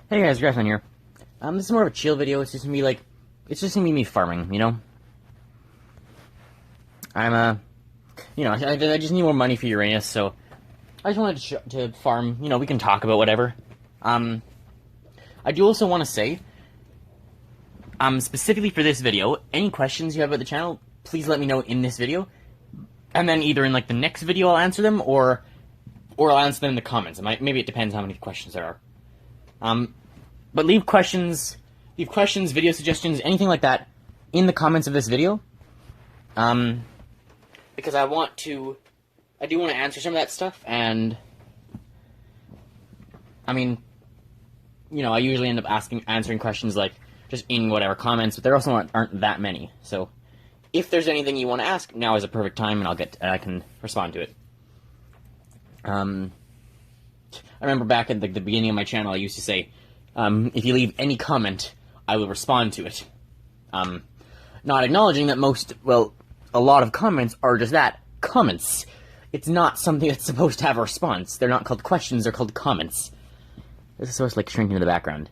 Hey guys, Griffin here. This is more of a chill video. It's just gonna be like, it's just gonna be me farming, you know? I just need more money for Uranus, so I just wanted to farm. You know, we can talk about whatever. I do also want to say, specifically for this video, any questions you have about the channel, please let me know in this video, and then either in like the next video I'll answer them, or I'll answer them in the comments. Maybe it depends how many questions there are. But leave questions, video suggestions, anything like that in the comments of this video. Because I do want to answer some of that stuff, and I mean, you know, I usually end up answering questions like just in whatever comments, but there also aren't that many. So if there's anything you want to ask, now is a perfect time, and I can respond to it. I remember back at the beginning of my channel, I used to say, if you leave any comment, I will respond to it. Not acknowledging that a lot of comments are just that, comments. It's not something that's supposed to have a response. They're not called questions, they're called comments. This is supposed to, like, shrink into the background.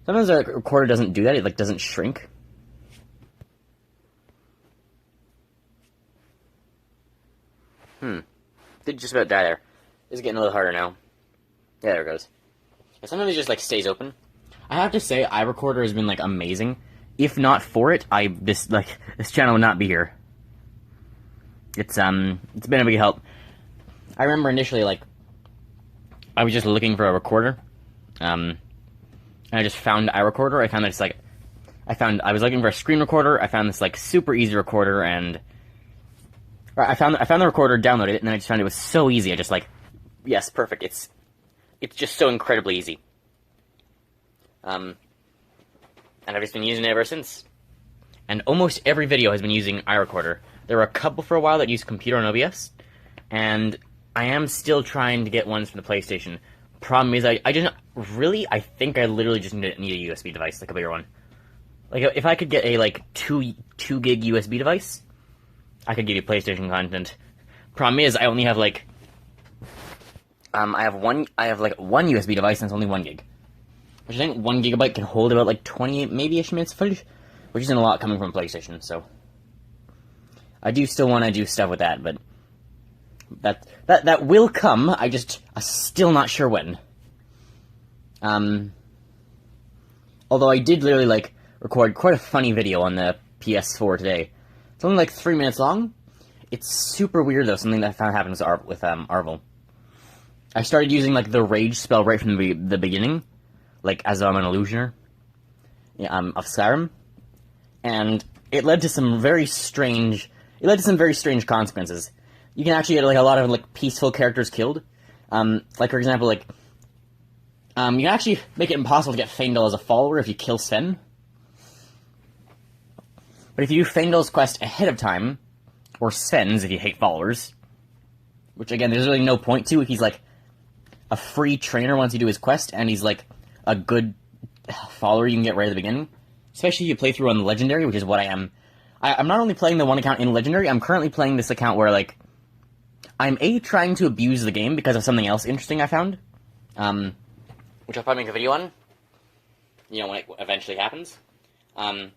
Sometimes a recorder doesn't do that, it, like, doesn't shrink. Did just about die there. This is getting a little harder now. Yeah, there it goes. And sometimes it just, like, stays open. I have to say, iRecorder has been, like, amazing. If not for it, this channel would not be here. It's been a big help. I remember initially, like, I was just looking for a recorder, and I just found iRecorder. I found that it's, like, I was looking for a screen recorder, I found this, like, super easy recorder, and I found the recorder, downloaded it, and then I just found it was so easy. I just, like, yes, perfect. It's just so incredibly easy. And I've just been using it ever since. And almost every video has been using iRecorder. There were a couple for a while that used computer and OBS, and I am still trying to get ones from the PlayStation. Problem is, I think I literally just need a USB device, like a bigger one. Like, if I could get a, like, 2 gig USB device, I could give you PlayStation content. Problem is, I only have, like, I have one USB device, and it's only 1 gig. Which I think 1 gigabyte can hold about, like, 28 maybe-ish minutes of footage, which isn't a lot coming from PlayStation, so I do still want to do stuff with that, but that will come. I'm still not sure when. Although I did literally, like, record quite a funny video on the PS4 today. It's only, like, 3 minutes long. It's super weird, though, something that I found happens with Arvel. I started using, like, the rage spell right from the beginning, like, as I'm an illusioner, of Skyrim, and it led to some very strange consequences. You can actually get, like, a lot of, like, peaceful characters killed. Like, for example, like, you can actually make it impossible to get Faendal as a follower if you kill Sven. But if you do Faendal's quest ahead of time, or Sven's if you hate followers, which, again, there's really no point to, he's, like, a free trainer once you do his quest, and he's, like, a good follower you can get right at the beginning. Especially if you play through on Legendary, which is what I am. I'm not only playing the one account in Legendary, I'm currently playing this account where, like, I'm trying to abuse the game because of something else interesting I found, which I'll probably make a video on, you know, when it eventually happens. But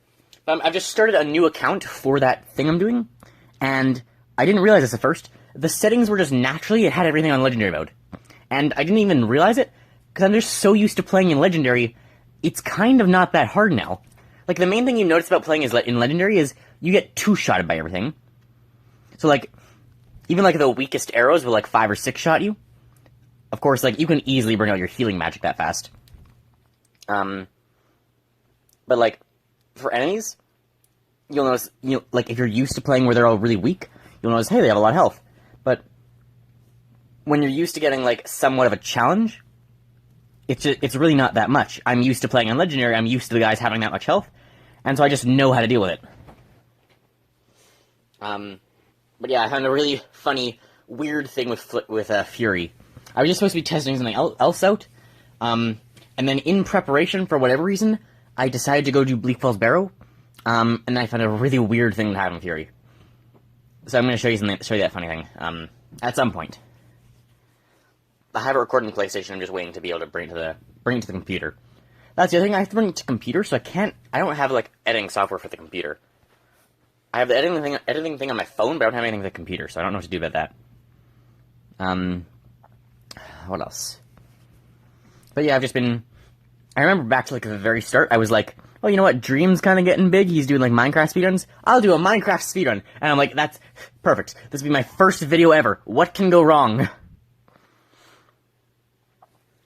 I've just started a new account for that thing I'm doing, and I didn't realize this at first. The settings were just naturally, it had everything on Legendary mode. And I didn't even realize it, because I'm just so used to playing in Legendary, it's kind of not that hard now. Like, the main thing you notice about playing in Legendary is you get two-shotted by everything. So, like, even, like, the weakest arrows will, like, 5 or 6 shot you. Of course, like, you can easily bring out your healing magic that fast. But, like, for enemies, you'll notice, like, if you're used to playing where they're all really weak, you'll notice, hey, they have a lot of health. But when you're used to getting, like, somewhat of a challenge, it's really not that much. I'm used to playing on Legendary, I'm used to the guys having that much health, and so I just know how to deal with it. But yeah, I found a really funny, weird thing with Fury. I was just supposed to be testing something else out, and then in preparation, for whatever reason, I decided to go do Bleak Falls Barrow, and I found a really weird thing that happened with Fury. So I'm going to show you that funny thing, at some point. I have it recorded on the PlayStation. I'm just waiting to be able to bring it to the computer. That's the other thing, I have to bring it to computer, so I don't have, like, editing software for the computer. I have the editing thing on my phone, but I don't have anything for the computer, so I don't know what to do about that. What else? But yeah, I've just been... I remember back to, like, the very start, I was like, oh, you know what, Dream's kind of getting big, he's doing, like, Minecraft speedruns. I'll do a Minecraft speedrun. And I'm like, that's perfect. This will be my first video ever. What can go wrong?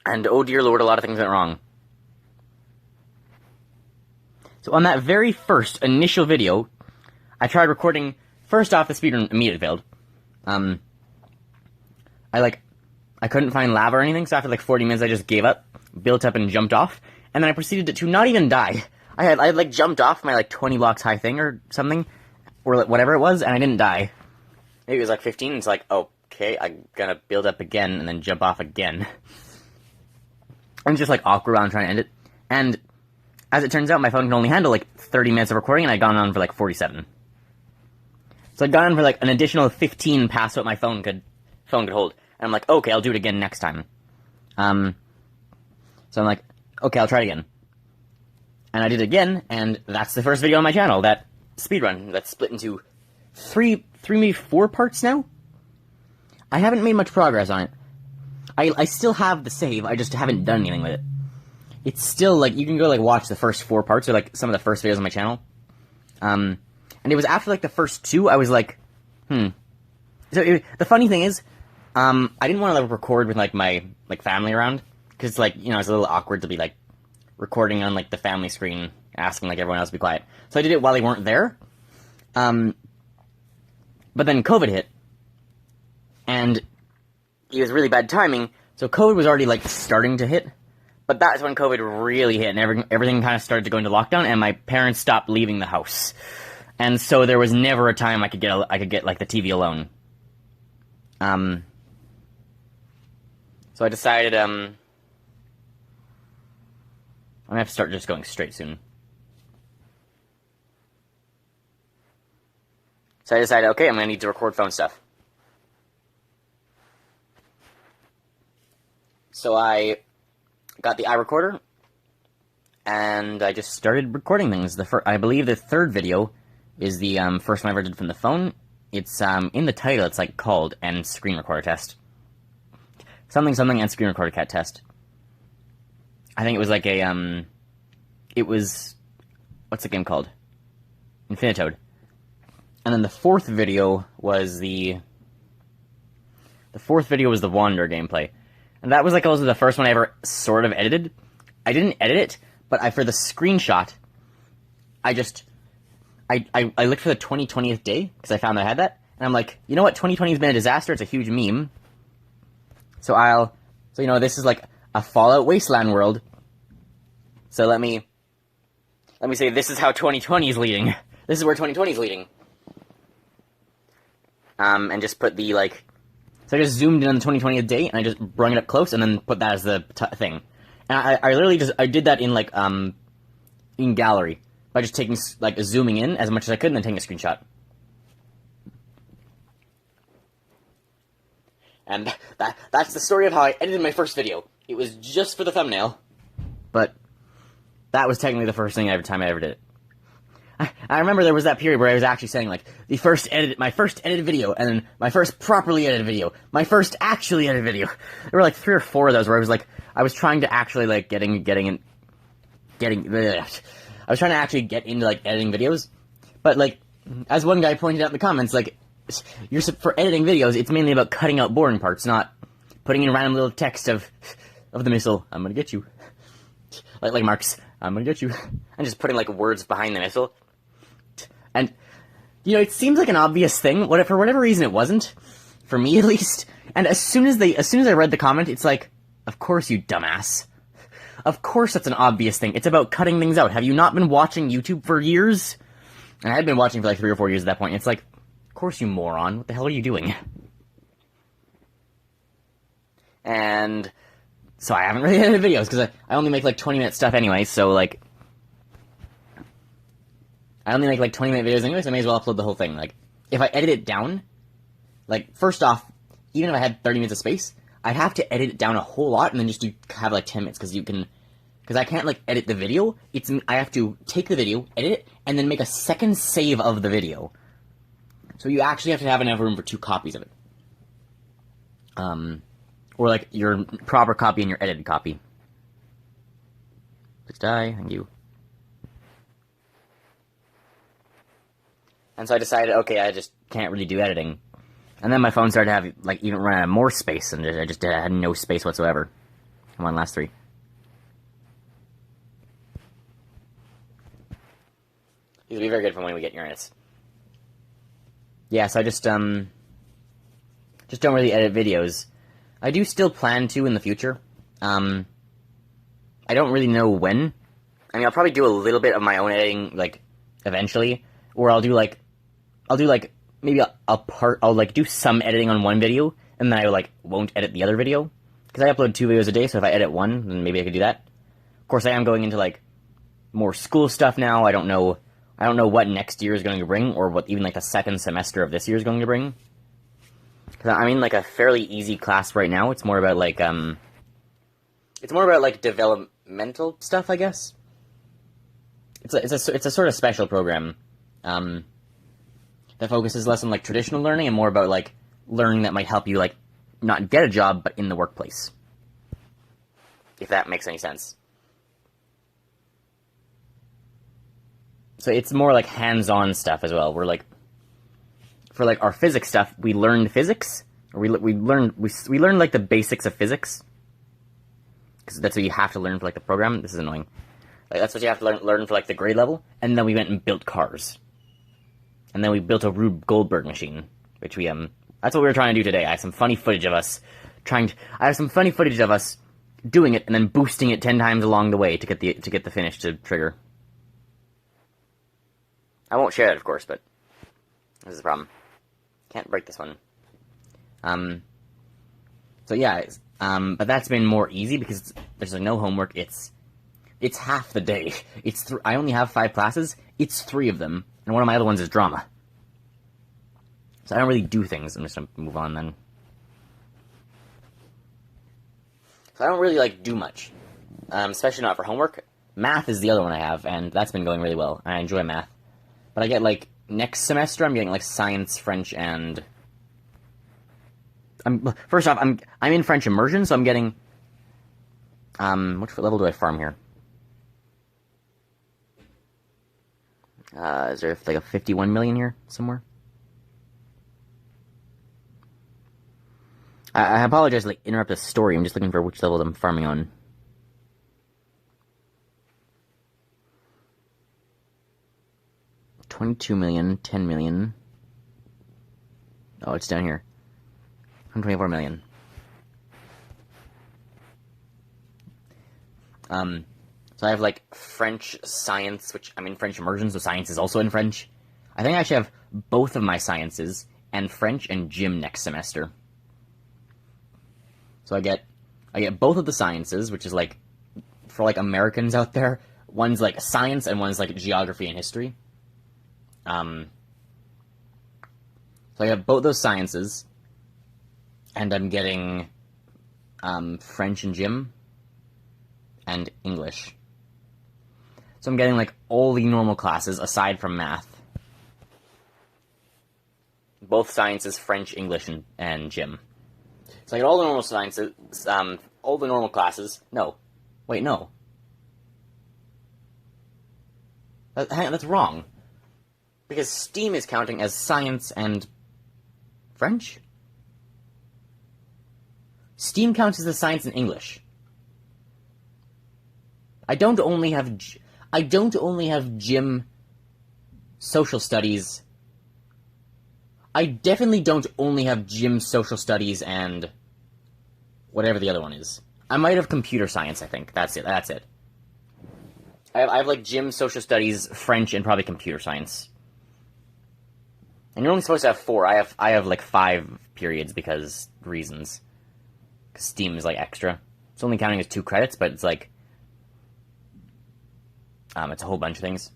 And, oh dear lord, a lot of things went wrong. So on that very first initial video, I tried recording, first off, the speedrun immediately failed. I couldn't find lava or anything, so after like 40 minutes I just gave up, built up and jumped off, and then I proceeded to not even die. I had like jumped off my like 20 blocks high thing or something, or like, whatever it was, and I didn't die. Maybe it was like 15, and it's like, okay, I'm gonna build up again, and then jump off again. I'm just like awkward while I'm trying to end it, and as it turns out, my phone can only handle like 30 minutes of recording, and I'd gone on for like 47. So I'd gone on for like an additional 15 past what my phone could hold. And I'm like, okay, I'll do it again next time. So I'm like, okay, I'll try it again. And I did it again, and that's the first video on my channel, that speedrun, that's split into three, maybe 4 parts now? I haven't made much progress on it. I still have the save, I just haven't done anything with it. It's still, like, you can go, like, watch the first 4 parts, or, like, some of the first videos on my channel. And it was after, like, the first 2, I was like, So, the funny thing is, I didn't want to, like, record with, like, my, like, family around, because, like, you know, it's a little awkward to be, like, recording on, like, the family screen, asking, like, everyone else to be quiet. So I did it while they weren't there. But then COVID hit, and it was really bad timing, so COVID was already, like, starting to hit, but that's when COVID really hit, and everything kind of started to go into lockdown, and my parents stopped leaving the house. And so there was never a time I could get, like, the TV alone. So I decided, I'm gonna have to start just going straight soon. So I decided, okay, I'm gonna need to record phone stuff. So I got the iRecorder, and I just started recording things. I believe the third video is the first one I ever did from the phone. It's in the title. It's like called "and screen recorder test." Something and screen recorder cat test. I think it was like a what's the game called? Infinitoad. And then the fourth video was the Wander gameplay. And that was like also the first one I ever sort of edited. I didn't edit it, but for the screenshot, I looked for the 2020th day, because I found that I had that, and I'm like, you know what, 2020 has been a disaster, it's a huge meme. So you know, this is like a Fallout Wasteland world. So let me say this is how 2020 is leading. This is where 2020 is leading. And just put the, like... So I just zoomed in on the 2020th day, and I just brought it up close, and then put that as the thing. And I literally I did that in, like, in gallery. By just taking, like, zooming in as much as I could, and then taking a screenshot. And that's the story of how I edited my first video. It was just for the thumbnail. But that was technically the first thing time I ever did it. I remember there was that period where I was actually saying, like, my first edited video, and then my first properly edited video, my first actually edited video. There were, like, 3 or 4 of those where I was, like, I was trying to actually, like, I was trying to actually get into, like, editing videos. But, like, as one guy pointed out in the comments, like, for editing videos, it's mainly about cutting out boring parts, not putting in random little text of the missile, I'm gonna get you. Like Marx, I'm gonna get you. And just putting, like, words behind the missile. And, you know, it seems like an obvious thing. For whatever reason, it wasn't. For me, at least. And as soon as I read the comment, it's like, of course, you dumbass. Of course that's an obvious thing. It's about cutting things out. Have you not been watching YouTube for years? And I had been watching for like 3 or 4 years at that point. It's like, of course you moron. What the hell are you doing? And so I haven't really edited videos, because I only make like 20-minute stuff anyway, so like... I only make like 20-minute videos anyway, so I may as well upload the whole thing. Like, if I edit it down, like, first off, even if I had 30 minutes of space, I'd have to edit it down a whole lot and then just have like 10 minutes, because you can Because I can't, like, edit the video. I have to take the video, edit it, and then make a second save of the video. So you actually have to have enough room for 2 copies of it. Or, like, your proper copy and your edited copy. Please die, thank you. And so I decided, okay, I just can't really do editing. And then my phone started to have, like, even run out of more space, and I had no space whatsoever. Come on, last 3. These will be very good for when we get Uranus. Yeah, so I just don't really edit videos. I do still plan to in the future. I don't really know when. I mean, I'll probably do a little bit of my own editing, like, eventually. Or I'll do, like, maybe I'll, like, do some editing on one video, and then I, like, won't edit the other video. Because I upload 2 videos a day, so if I edit one, then maybe I could do that. Of course, I am going into, like, more school stuff now. I don't know what next year is going to bring, or what even, like, the second semester of this year is going to bring. Because I'm in, like, a fairly easy class right now. It's more about, like, developmental stuff, I guess. It's a sort of special program, that focuses less on, like, traditional learning and more about, like, learning that might help you, like, not get a job, but in the workplace. If that makes any sense. So it's more, like, hands-on stuff as well. We're, like, for, like, our physics stuff, we learned physics, or we learned, like, the basics of physics. Because that's what you have to learn for, like, the program. This is annoying. Like, that's what you have to learn for, like, the grade level. And then we went and built cars. And then we built a Rube Goldberg machine, which we, that's what we were trying to do today. I have some funny footage of us doing it and then boosting it 10 times along the way to get the finish to trigger. I won't share it, of course, but this is the problem. Can't break this one. So yeah, but that's been more easy because there's, like, no homework. It's half the day. I only have 5 classes. It's 3 of them. And one of my other ones is drama. So I don't really do things. I'm just going to move on then. So I don't really, like, do much. Especially not for homework. Math is the other one I have, and that's been going really well. I enjoy math. But I get, like, next semester I'm getting, like, science, French, and... First off, I'm in French immersion, so I'm getting... Which level do I farm here? Is there, like, a 51 million here somewhere? I apologize to, like, interrupt the story. I'm just looking for which level I'm farming on. $22 million, 10 million. Oh, it's down here. 124 million. So I have, like, French science, which I'm in French immersion, so science is also in French. I think I actually have both of my sciences and French and gym next semester. So I get both of the sciences, which is, like, for, like, Americans out there, one's, like, science and one's, like, geography and history. So I have both those sciences, and I'm getting, French and gym, and English. So I'm getting, like, all the normal classes, aside from math. Both sciences, French, English, and gym. So I get all the normal sciences, all the normal classes. No. Wait, no. Hang on, that's wrong. Because STEAM is counting as science and French? STEAM counts as the science and English. I don't only have gym, social studies. I definitely don't only have gym, social studies, and whatever the other one is. I might have computer science, I think. That's it. I have, like, gym, social studies, French, and probably computer science. And you're only supposed to have 4. I have like 5 periods because reasons. 'Cause STEAM is, like, extra. It's only counting as 2 credits, but it's, like, it's a whole bunch of things.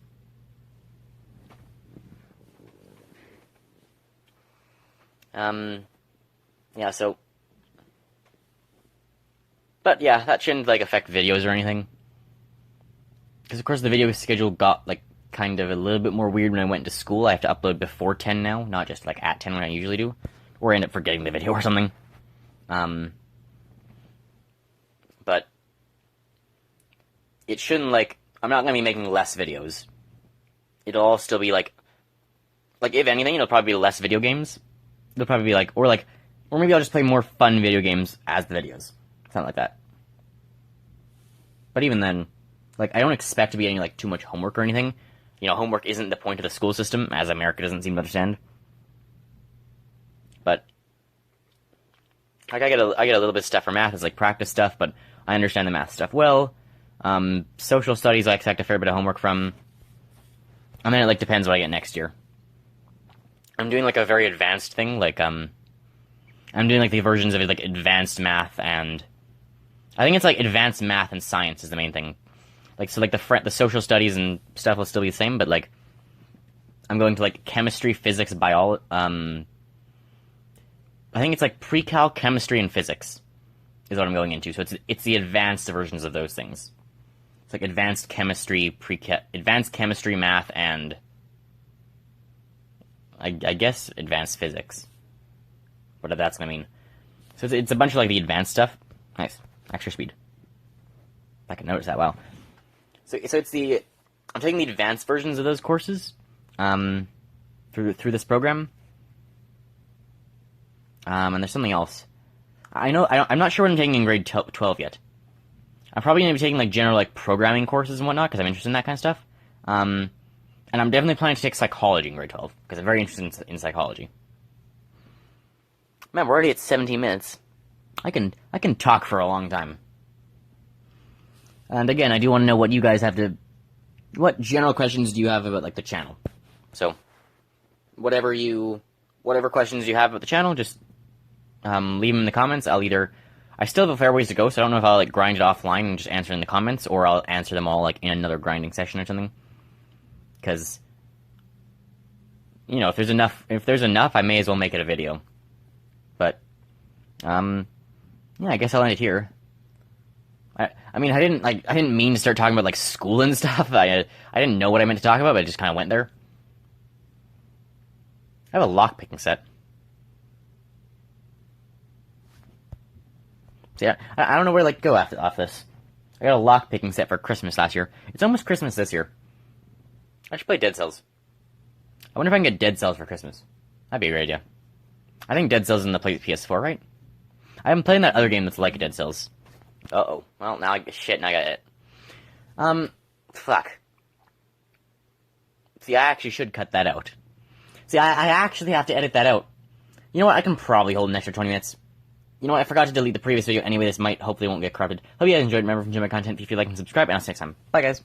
Yeah, so... But, yeah, that shouldn't, like, affect videos or anything. Because, of course, the video schedule got, like, kind of a little bit more weird when I went to school. I have to upload before 10 now, not just, like, at 10 when I usually do. Or I end up forgetting the video or something. But it shouldn't, like, I'm not going to be making less videos. It'll all still be, like, if anything, it'll probably be less video games. It'll probably be, like, or maybe I'll just play more fun video games as the videos. Something like that. But even then, like, I don't expect to be getting, like, too much homework or anything. You know, homework isn't the point of the school system, as America doesn't seem to understand. But like, I get a little bit of stuff for math. It's like practice stuff, but I understand the math stuff well. Social studies, I expect a fair bit of homework from. And then it, like, depends what I get next year. I'm doing, like, a very advanced thing, like, I'm doing, like, the versions of it, like, advanced math and... I think it's, like, advanced math and science is the main thing. Like, so, like, the social studies and stuff will still be the same, but, like, I'm going to, like, chemistry, physics, biology, I think it's, like, pre-cal, chemistry, and physics is what I'm going into. So it's the advanced versions of those things. It's, like, advanced chemistry, advanced chemistry, math, and... I guess advanced physics. Whatever that's gonna mean. So it's a bunch of, like, the advanced stuff. Nice. Extra speed. If I can notice that, wow. So it's the... I'm taking the advanced versions of those courses, through this program. And there's something else. I'm not sure what I'm taking in grade 12 yet. I'm probably gonna be taking, like, general, like, programming courses and whatnot, because I'm interested in that kind of stuff. And I'm definitely planning to take psychology in grade 12, because I'm very interested in psychology. Man, we're already at 17 minutes. I can talk for a long time. And again, I do want to know what you guys have to... What general questions do you have about, like, the channel? So, whatever questions you have about the channel, just leave them in the comments. I still have a fair ways to go, so I don't know if I'll, like, grind it offline and just answer in the comments, or I'll answer them all, like, in another grinding session or something. Because, you know, if there's enough, I may as well make it a video. But, yeah, I guess I'll end it here. I mean, I didn't mean to start talking about, like, school and stuff. I didn't know what I meant to talk about, but I just kind of went there. I have a lockpicking set. So yeah, I don't know where to, like, go off this. I got a lockpicking set for Christmas last year. It's almost Christmas this year. I should play Dead Cells. I wonder if I can get Dead Cells for Christmas. That'd be a great idea. I think Dead Cells in the PS4, right? I haven't played that other game that's like Dead Cells. Uh-oh. Well, now I got it. Fuck. See, I actually should cut that out. See, I actually have to edit that out. You know what? I can probably hold an extra 20 minutes. You know what? I forgot to delete the previous video anyway. This hopefully won't get corrupted. Hope you guys enjoyed. Remember to enjoy my content if you like and subscribe, and I'll see you next time. Bye, guys.